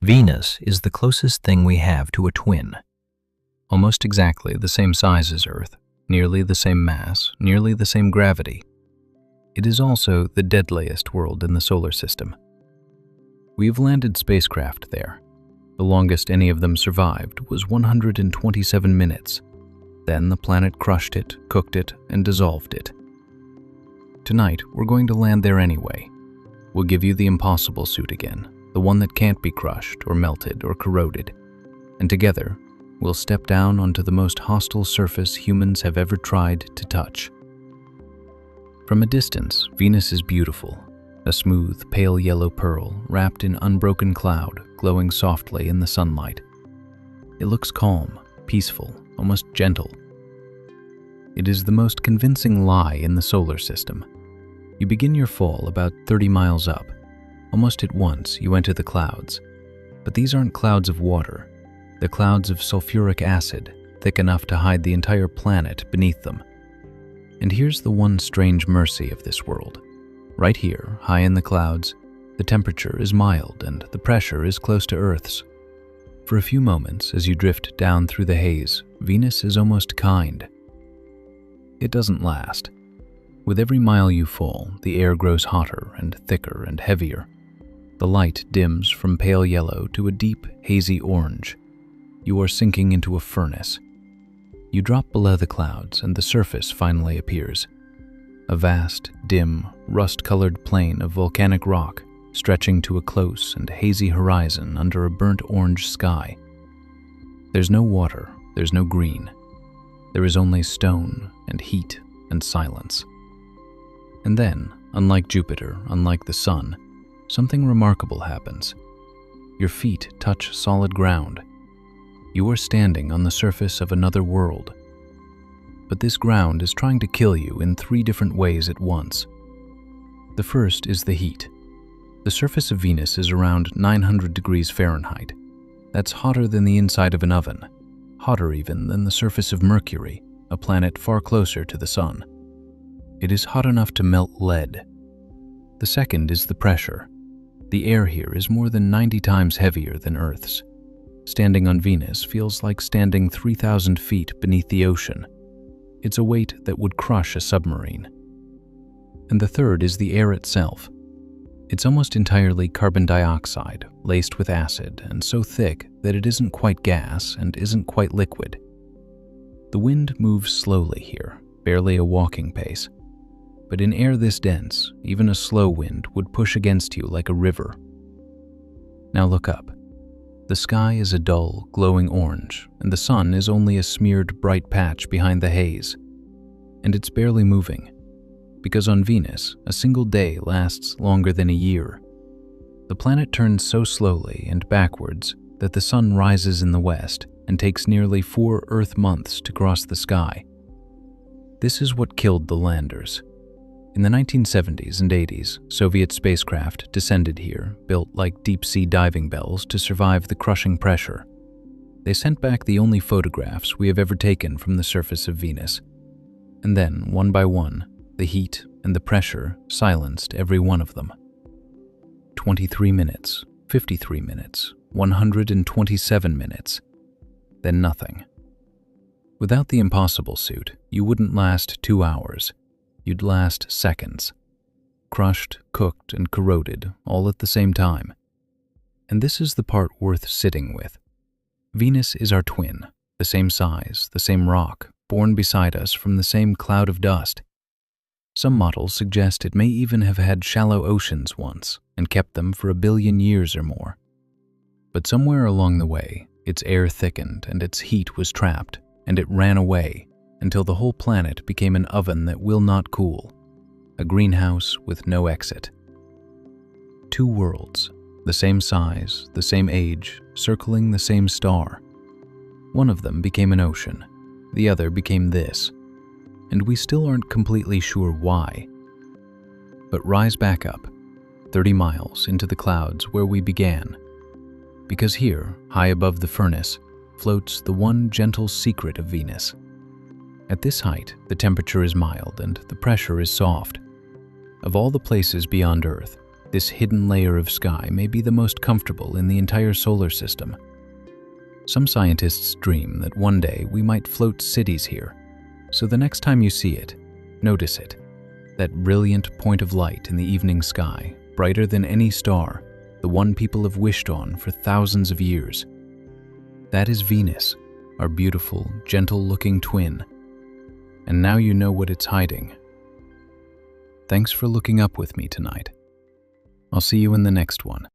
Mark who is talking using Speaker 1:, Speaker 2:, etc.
Speaker 1: Venus is the closest thing we have to a twin. Almost exactly the same size as Earth, nearly the same mass, nearly the same gravity. It is also the deadliest world in the solar system. We've landed spacecraft there. The longest any of them survived was 127 minutes. Then the planet crushed it, cooked it, and dissolved it. Tonight, we're going to land there anyway. We'll give you the impossible suit again, the one that can't be crushed or melted or corroded. And together, we'll step down onto the most hostile surface humans have ever tried to touch. From a distance, Venus is beautiful, a smooth, pale yellow pearl wrapped in unbroken cloud, glowing softly in the sunlight. It looks calm, peaceful, almost gentle. It is the most convincing lie in the solar system. You begin your fall about 30 miles up. Almost at once, you enter the clouds. But these aren't clouds of water. They're clouds of sulfuric acid, thick enough to hide the entire planet beneath them. And here's the one strange mercy of this world. Right here, high in the clouds, the temperature is mild and the pressure is close to Earth's. For a few moments, as you drift down through the haze, Venus is almost kind. It doesn't last. With every mile you fall, the air grows hotter and thicker and heavier. The light dims from pale yellow to a deep, hazy orange. You are sinking into a furnace. You drop below the clouds and the surface finally appears. A vast, dim, rust-colored plain of volcanic rock stretching to a close and hazy horizon under a burnt orange sky. There's no water, there's no green. There is only stone and heat and silence. And then, unlike Jupiter, unlike the sun, something remarkable happens. Your feet touch solid ground. You are standing on the surface of another world. But this ground is trying to kill you in 3 different ways at once. The first is the heat. The surface of Venus is around 900 degrees Fahrenheit. That's hotter than the inside of an oven, hotter even than the surface of Mercury, a planet far closer to the Sun. It is hot enough to melt lead. The second is the pressure. The air here is more than 90 times heavier than Earth's. Standing on Venus feels like standing 3,000 feet beneath the ocean. It's a weight that would crush a submarine. And the third is the air itself. It's almost entirely carbon dioxide, laced with acid, and so thick that it isn't quite gas and isn't quite liquid. The wind moves slowly here, barely a walking pace. But in air this dense, even a slow wind would push against you like a river. Now look up. The sky is a dull, glowing orange, and the sun is only a smeared, bright patch behind the haze. And it's barely moving, because on Venus, a single day lasts longer than a year. The planet turns so slowly and backwards that the sun rises in the west and takes nearly 4 Earth months to cross the sky. This is what killed the landers. In the 1970s and 80s, Soviet spacecraft descended here, built like deep-sea diving bells to survive the crushing pressure. They sent back the only photographs we have ever taken from the surface of Venus. And then, one by one, the heat and the pressure silenced every one of them. 23 minutes, 53 minutes, 127 minutes, then nothing. Without the impossible suit, you wouldn't last 2 hours. You'd last seconds. Crushed, cooked, and corroded, all at the same time. And this is the part worth sitting with. Venus is our twin, the same size, the same rock, born beside us from the same cloud of dust. Some models suggest it may even have had shallow oceans once and kept them for 1 billion years or more. But somewhere along the way, its air thickened and its heat was trapped, and it ran away until the whole planet became an oven that will not cool, a greenhouse with no exit. 2 worlds, the same size, the same age, circling the same star. One of them became an ocean, the other became this, and we still aren't completely sure why. But rise back up, 30 miles into the clouds where we began, because here, high above the furnace, floats the one gentle secret of Venus. At this height, the temperature is mild and the pressure is soft. Of all the places beyond Earth, This hidden layer of sky may be the most comfortable in the entire solar system. Some scientists dream that one day we might float cities here. So the next time you see it, notice it. That brilliant point of light in the evening sky, brighter than any star, the one people have wished on for thousands of years. That is Venus, our beautiful, gentle-looking twin. And now you know what it's hiding. Thanks for looking up with me tonight. I'll see you in the next one.